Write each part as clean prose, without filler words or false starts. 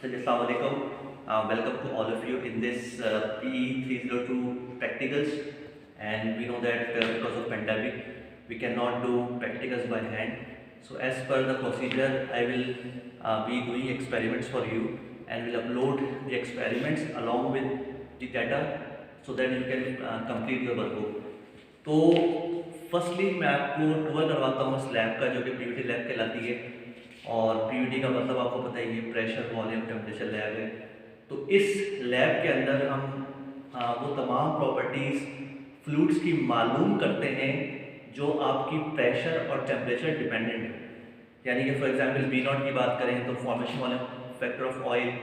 चलिए, अस्सलाम वालेकुम. Welcome to all of you in this PE 302 practicals. And we know that because of pandemic, we cannot do practicals by hand. So as per the procedure, I will be doing experiments for you and will upload the experiments along with the data so that you can complete your workbook. तो firstly मैं आपको tour करवाता हूँ इस lab का, जो कि Pvt lab कहलाती है. और पीवीटी का मतलब आपको पता ही है, प्रेशर वॉल्यूम टेम्परेचर लैब है. तो इस लैब के अंदर हम वो तमाम प्रॉपर्टीज़ फ्लूइड्स की मालूम करते हैं जो आपकी प्रेशर और टेम्परेचर डिपेंडेंट है. यानी कि फॉर एग्जांपल बी नॉट की बात करें तो formation volume factor of oil,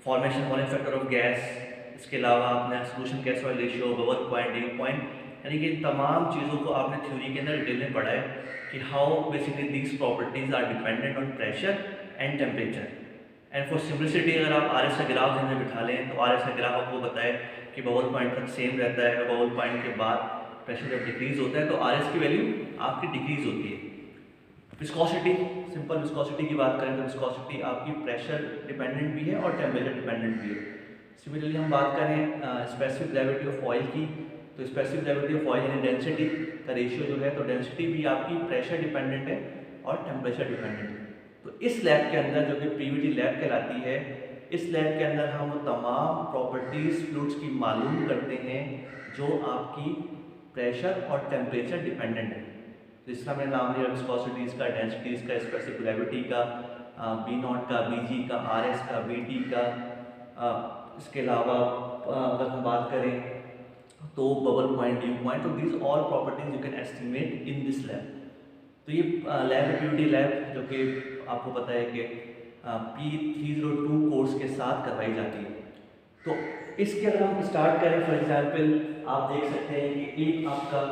formation volume factor of gas, इसके अलावा आपने solution gas oil ratio, bubble point, due point, यानी कि इन तमाम चीज़ों को आपने थ्योरी के अंदर डिटेल में पढ़ा है कि how basically these properties are dependent on pressure and temperature. And for simplicity अगर आप आर एस का ग्राफ ध्यान में बिठा लें तो आर एस का ग्राफ आपको बताए कि बबल पॉइंट तक सेम रहता है, बबल पॉइंट के बाद प्रेशर जब डिक्रीज होता है तो आर एस की वैल्यू आपकी डिक्रीज होती है. विस्कोसिटी, सिंपल विस्कोसिटी की बात करें तो विस्कोसिटी आपकी प्रेशर डिपेंडेंट भी है और टेम्परेचर डिपेंडेंट भी है. सिमिलरली हम बात करें स्पेसिफिक ग्रेविटी ऑफ ऑयल की, तो स्पेसिफिक ग्रेविटी ऑफ ऑयल यानी डेंसिटी का रेशियो जो है, तो डेंसिटी भी आपकी प्रेशर डिपेंडेंट है और टेम्परेचर डिपेंडेंट है. तो इस लैब के अंदर, जो कि पीवीटी लैब कहलाती है, इस लैब के अंदर हम तमाम प्रॉपर्टीज़ फ्लूइड्स की मालूम करते हैं जो आपकी प्रेशर और टेम्परेचर डिपेंडेंट है. जिस तरह मैंने नाम लिया विस्कोसिटीज़ का, डेंसिटीज़ का, स्पेसिफिक ग्रेविटी का, बी नॉट का, बीजी का, आरएस का, बीटी का. इसके अलावा अगर हम बात करें तो बबल पॉइंट, ड्यू पॉइंट, तो these all properties you can estimate in this lab. तो ये लैब है पीवीटी लैब, जो कि आपको पता है कि P302 कोर्स के साथ करवाई जाती है. तो इसके अगर हम स्टार्ट करें, फॉर एग्जांपल आप देख सकते हैं कि एक आपका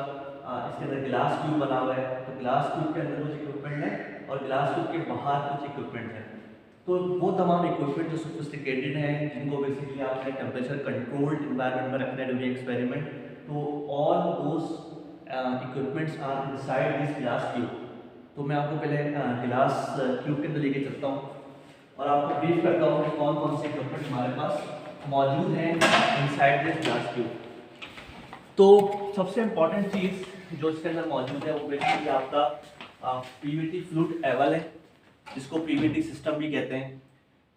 इसके अंदर ग्लास ट्यूब बना हुआ है. तो ग्लास ट्यूब के अंदर कुछ इक्विपमेंट है और ग्लास ट्यूब के बाहर कुछ इक्विपमेंट है. तो वो तमाम इक्विपमेंट जो सोफिस्टिकेटेड हैं, जिनको बेसिकली आपने टेम्परेचर कंट्रोल्ड इन्वायरमेंट में रखना है ड्यूरिंग एक्सपेरिमेंट, तो all those equipments are inside this glass tube. तो मैं आपको पहले ग्लास ट्यूब के अंदर लेके चलता हूँ और आपको ब्रीफ करता हूँ कि कौन कौन से इक्विपमेंट हमारे पास मौजूद हैं इनसाइड दिस ग्लास ट्यूब. तो सबसे इम्पॉर्टेंट चीज़ जो इसके अंदर मौजूद है वो बेसिकली आपका पीवीटी फ्लूइड एवल है, जिसको पीवीटी सिस्टम भी कहते हैं.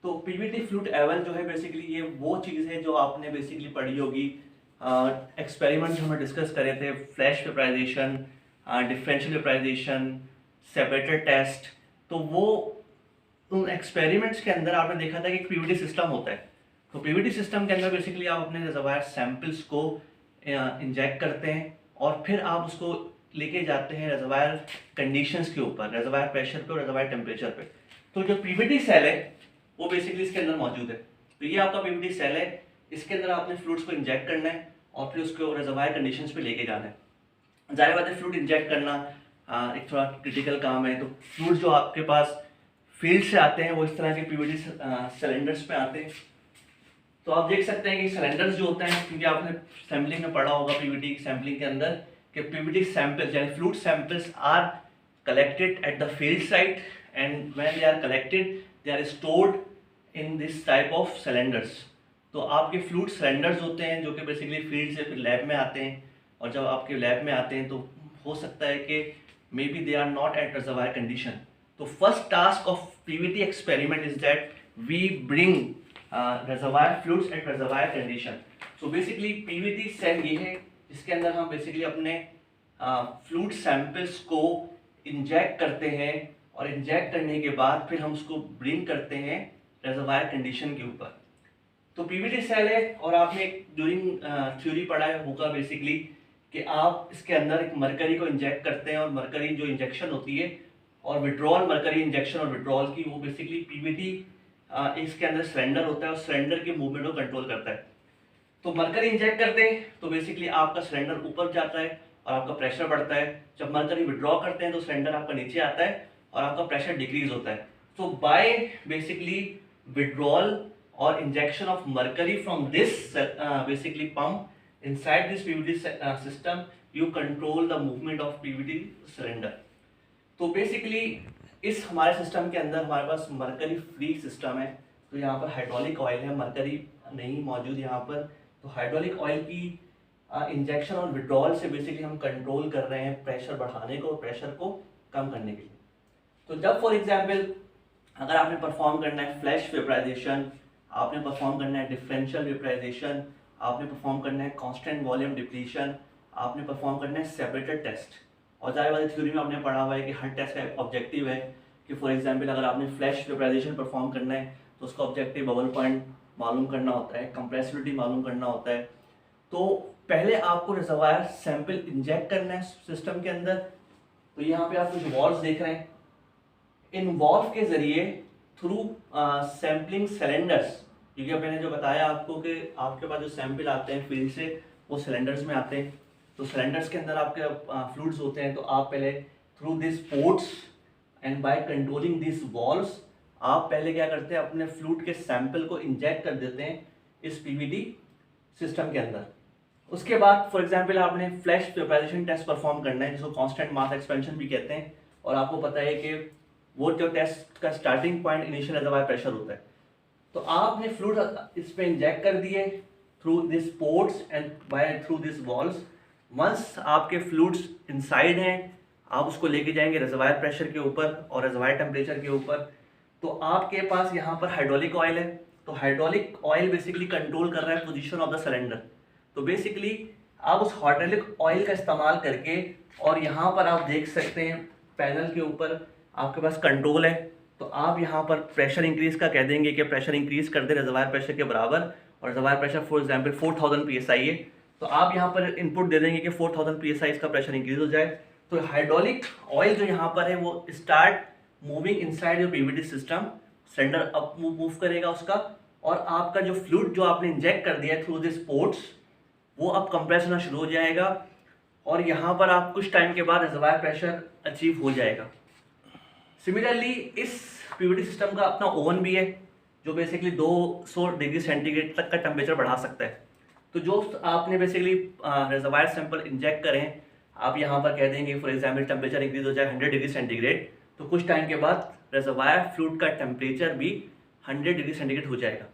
तो पीवीटी फ्लूइड एवल जो है बेसिकली ये वो चीज़ है जो आपने बेसिकली पढ़ी होगी एक्सपेरिमेंट जो हमने डिस्कस करे थे, flash vaporization, differential vaporization, separator test. तो वो उन एक्सपेरिमेंट्स के अंदर आपने देखा था कि एक पीवीटी सिस्टम होता है. तो पीवीटी सिस्टम के अंदर बेसिकली आप अपने रिजर्वायर सैंपल्स को इंजेक्ट करते हैं और फिर आप उसको लेके जाते हैं रिजर्वायर कंडीशंस के ऊपर, रिजर्वायर प्रेशर पे और रिजर्वायर टेम्परेचर पे. तो जो पीवीटी सेल है वो बेसिकली इसके अंदर मौजूद है. तो ये आपका पीवीटी सेल है, इसके अंदर आपने फ्लूइड्स को इंजेक्ट करना है और फिर उसको रिजर्वायर कंडीशंस पे लेके जाना है. जाहिर बात है फ्लूइड इंजेक्ट करना एक थोड़ा क्रिटिकल काम है. तो फ्लूइड जो आपके पास फील्ड से आते हैं वो इस तरह के पीवीटी सिलेंडर्स पे आते हैं. तो आप देख सकते हैं कि सिलेंडर्स जो होते हैं, क्योंकि आपने सैम्पलिंग में पढ़ा होगा पीवीटी सैम्पलिंग के अंदर कि पीवीटी सैंपल्स यानी fluid samples are collected at the field site and when they are collected they are stored in this type of cylinders. तो आपके फ्लूइड सिलेंडर्स होते हैं जो कि बेसिकली फील्ड से फिर लैब में आते हैं, और जब आपके लैब में आते हैं तो हो सकता है कि maybe they are not at reservoir condition. तो first task of PVT experiment is that we bring reservoir fluids at reservoir condition. So basically PVT cell ये है जिसके अंदर हम बेसिकली अपने फ्लूइड सैंपल्स को इंजेक्ट करते हैं और इंजेक्ट करने के बाद फिर हम उसको ब्रिंग करते हैं रिजर्वायर कंडीशन के ऊपर. तो पीवीटी सेल है और आपने ड्यूरिंग थ्योरी पढ़ा है होगा बेसिकली कि आप इसके अंदर एक मरकरी को इंजेक्ट करते हैं और मरकरी जो इंजेक्शन होती है और विड्रॉल, मरकरी इंजेक्शन और विड्रॉल की, वो बेसिकली पीवीटी इसके अंदर सिलेंडर होता है और सिलेंडर के मूवमेंट को कंट्रोल करता है. तो मरकरी इंजेक्ट करते हैं तो बेसिकली आपका सिलेंडर ऊपर जाता है और आपका प्रेशर बढ़ता है. जब मरकरी विड्रॉ करते हैं तो सिलेंडर आपका नीचे आता है और आपका प्रेशर डिक्रीज होता है. तो बाय बेसिकली विड्रॉल और injection of mercury from this basically pump inside this PVT system you control the movement of PVT cylinder. तो बेसिकली इस हमारे सिस्टम के अंदर हमारे पास मरकरी फ्री सिस्टम है. तो यहाँ पर हाइड्रोलिक ऑयल है, मरकरी नहीं मौजूद यहाँ पर। तो हाइड्रोलिक ऑयल की इंजेक्शन और विड्रॉल से बेसिकली हम कंट्रोल कर रहे हैं प्रेशर बढ़ाने को और प्रेशर को कम करने के लिए। तो जब फॉर एग्जांपल अगर आपने परफॉर्म करना है फ्लैश वेपराइजेशन, आपने परफॉर्म करना है डिफरेंशियल वेपराइजेशन, आपने परफॉर्म करना है कांस्टेंट वॉल्यूम डिप्लीशन, आपने परफॉर्म करना है सेपरेटेड टेस्ट। और जाहिर बात है थ्योरी में आपने पढ़ा हुआ है कि हर टेस्ट का ऑब्जेक्टिव है कि फॉर एग्जांपल अगर आपने फ्लैश वेपराइजेशन परफॉर्म करना है तो उसका ऑब्जेक्टिव बबल पॉइंट मालूम करना होता है, कंप्रेसिबिलिटी मालूम करना होता है। तो पहले आपको रिजर्वायर सैंपल इंजेक्ट करना है सिस्टम के अंदर। तो यहाँ पे आप कुछ वॉल्व्स देख रहे हैं, इन वॉल्व के जरिए थ्रू सैम्पलिंग सिलेंडर्स, क्योंकि मैंने जो बताया आपको कि आपके पास जो सैंपल आते हैं फील्ड से वो सिलेंडर्स में आते हैं। तो सिलेंडर्स के अंदर आपके फ्लूइड्स होते हैं। तो आप पहले through this ports and by controlling this valves आप पहले क्या करते हैं, अपने फ्लूइड के सैंपल को इंजेक्ट कर देते हैं इस पीवीडी सिस्टम के अंदर। उसके बाद फॉर एग्जांपल आपने फ्लैश वेपराइजेशन टेस्ट परफॉर्म करना है जिसको कांस्टेंट मास एक्सपेंशन भी कहते हैं। और आपको पता है कि वो जो टेस्ट का starting point initial reservoir pressure होता है। तो आपने फ्लूइड इस पे इंजेक्ट कर दिए through this ports and by through this valves. Once आपके फ्लूइड्स इनसाइड हैं आप उसको लेके जाएंगे रिजर्वायर प्रेशर के ऊपर और रिजर्वायर टेम्परेचर के ऊपर। तो आपके पास यहाँ पर हाइड्रोलिक ऑयल है। तो हाइड्रोलिक ऑयल बेसिकली कंट्रोल कर रहा है पोजीशन ऑफ द सिलेंडर। तो बेसिकली आप उस हाइड्रोलिक ऑयल का इस्तेमाल करके, और यहाँ पर आप देख सकते हैं पैनल के ऊपर आपके पास कंट्रोल है। तो आप यहाँ पर प्रेशर इंक्रीज का कह देंगे कि प्रेशर इंक्रीज कर दे रिजर्वायर प्रेशर के बराबर, और reservoir pressure for example 4000 psi है। तो आप यहाँ पर इनपुट दे देंगे कि 4000 psi इसका प्रेशर इंक्रीज हो जाए। तो हाइड्रोलिक ऑयल जो यहाँ पर है वो start moving inside your PVD system, cylinder up move करेगा उसका, और आपका जो फ्लूइड जो आपने इंजेक्ट कर दिया थ्रू दिस पोर्ट्स वो अब कंप्रेस होना शुरू हो जाएगा। और यहाँ पर आप कुछ टाइम के बाद रिजर्वायर प्रेशर अचीव हो जाएगा। सिमिलरली इस पीवीडी सिस्टम का अपना ओवन भी है जो बेसिकली 200 डिग्री सेंटीग्रेड तक का टेम्परेचर बढ़ा सकता है। तो जो आपने बेसिकली रिजर्वायर सैंपल इंजेक्ट करें, आप यहाँ पर कह देंगे फॉर एग्जांपल टेम्परेचर इंक्रीज हो जाए 100 डिग्री सेंटीग्रेड, तो कुछ टाइम के बाद रिजर्वायर फ्लूइड का टेम्परेचर भी 100 डिग्री सेंटीग्रेड हो जाएगा।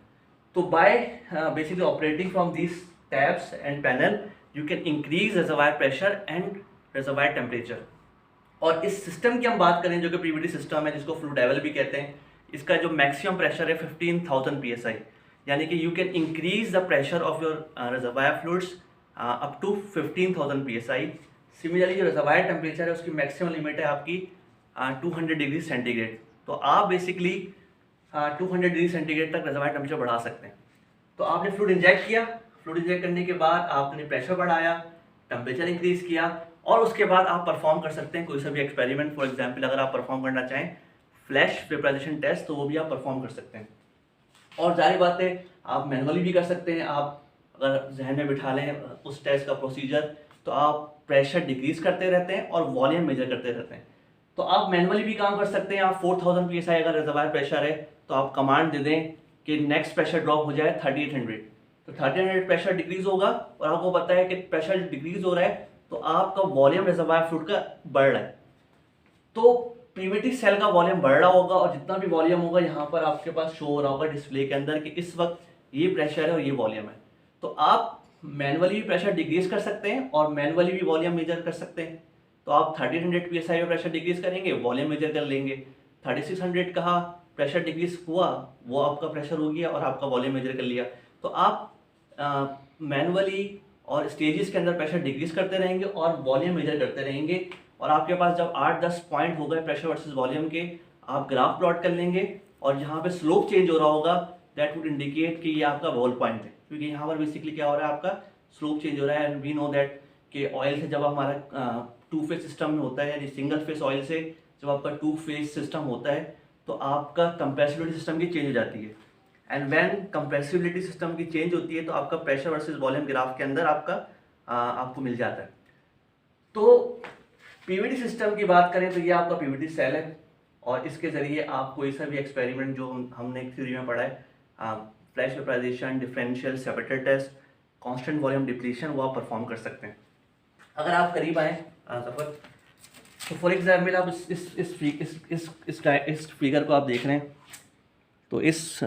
तो bye basically operating from this tabs and panel you can increase reservoir pressure and reservoir temperature. और इस सिस्टम की हम बात करें जो कि पीवीडी सिस्टम है जिसको फ्लूइड लेवल भी कहते हैं, इसका जो मैक्सिमम प्रेशर है 15000 psi, यानी कि you can increase the pressure of your reservoir fluids up to 15000 psi। Similarly जो रिजर्वायर टेम्परेचर है उसकी मैक्सिमम लिमिट है आपकी 200 डिग्री सेंटीग्रेड। तो आप बेसिकली 200 डिग्री सेंटीग्रेड तक रिजर्वायर टेम्परेचर बढ़ा सकते हैं। तो आपने फ्लूइड इंजेक्ट किया, फ्लूइड इंजेक्ट करने के बाद आपने प्रेशर बढ़ाया, टेम्परेचर इंक्रीज किया, और उसके बाद आप परफॉर्म कर सकते हैं कोई सा भी एक्सपेरिमेंट। फॉर एग्जांपल अगर आप परफॉर्म करना चाहें फ्लैश वेपराइजेशन टेस्ट तो वो भी आप परफॉर्म कर सकते हैं। और जाहिर बात है आप मैनुअली भी कर सकते हैं। आप अगर जहन में बिठा लें उस टेस्ट का प्रोसीजर, तो आप प्रेशर डिक्रीज करते रहते हैं और वॉल्यूम मेजर करते रहते हैं। तो आप मैनुअली भी काम कर सकते हैं। आप 4000 psi अगर रिजर्वायर प्रेशर है तो आप कमांड दे दें कि नेक्स्ट प्रेशर ड्रॉप हो जाए 3800। तो 3800 प्रेशर डिक्रीज होगा, और आपको पता है कि प्रेशर डिक्रीज हो रहा है तो आपका वॉल्यूम रिजर्वायर फ्लूइड का बढ़ रहा है। तो पीवीडी सेल का वॉल्यूम बढ़ रहा होगा, और जितना भी वॉल्यूम होगा यहाँ पर आपके पास शो हो रहा होगा डिस्प्ले के अंदर कि इस वक्त ये प्रेशर है और ये वॉल्यूम है। तो आप मैनुअली भी प्रेशर डिक्रीज कर सकते हैं और मैनुअली भी वॉल्यूम मेजर कर सकते हैं। तो आप 1300 psi में प्रेशर डिक्रीज करेंगे, वॉल्यूम मेजर कर लेंगे। 3600 कहा प्रेशर डिक्रीज हुआ, वो आपका प्रेशर हो गया और आपका वॉल्यूम मेजर कर लिया। तो आप मैनुअली और स्टेजेस के अंदर प्रेशर डिक्रीज करते रहेंगे और वॉल्यूम मेजर करते रहेंगे। और आपके पास जब 8-10 पॉइंट हो गए प्रेशर वर्सेस वॉल्यूम के, आप ग्राफ प्लॉट कर लेंगे, और जहाँ पे स्लोप चेंज हो रहा होगा दैट वुड इंडिकेट कि ये आपका वॉल पॉइंट है, क्योंकि यहाँ पर बेसिकली क्या हो रहा है, आपका स्लोप चेंज हो रहा है। एंड वी नो दैट कि ऑयल से जब हमारा 2 फेज सिस्टम में होता है, यानी सिंगल फेज ऑयल से जब आपका 2 फेज सिस्टम होता है तो आपका कंप्रेसिबिलिटी सिस्टम की चेंज हो जाती है। एंड व्हेन कंप्रेसिबिलिटी सिस्टम की चेंज होती है तो आपका प्रेशर वर्सेस वॉल्यूम ग्राफ के अंदर आपको मिल जाता है। तो पीवीडी सिस्टम की बात करें तो ये आपका पीवीडी सेल है, और इसके ज़रिए आप कोई सा भी एक्सपेरिमेंट जो हमने थ्योरी में पढ़ा है, flash vaporization, differential, separated test, constant volume depletion, वो आप परफॉर्म कर सकते हैं। अगर आप करीब आएँ सफ़र, तो फॉर एग्जाम्पल आप इस फिगर को आप देख रहे हैं। तो इस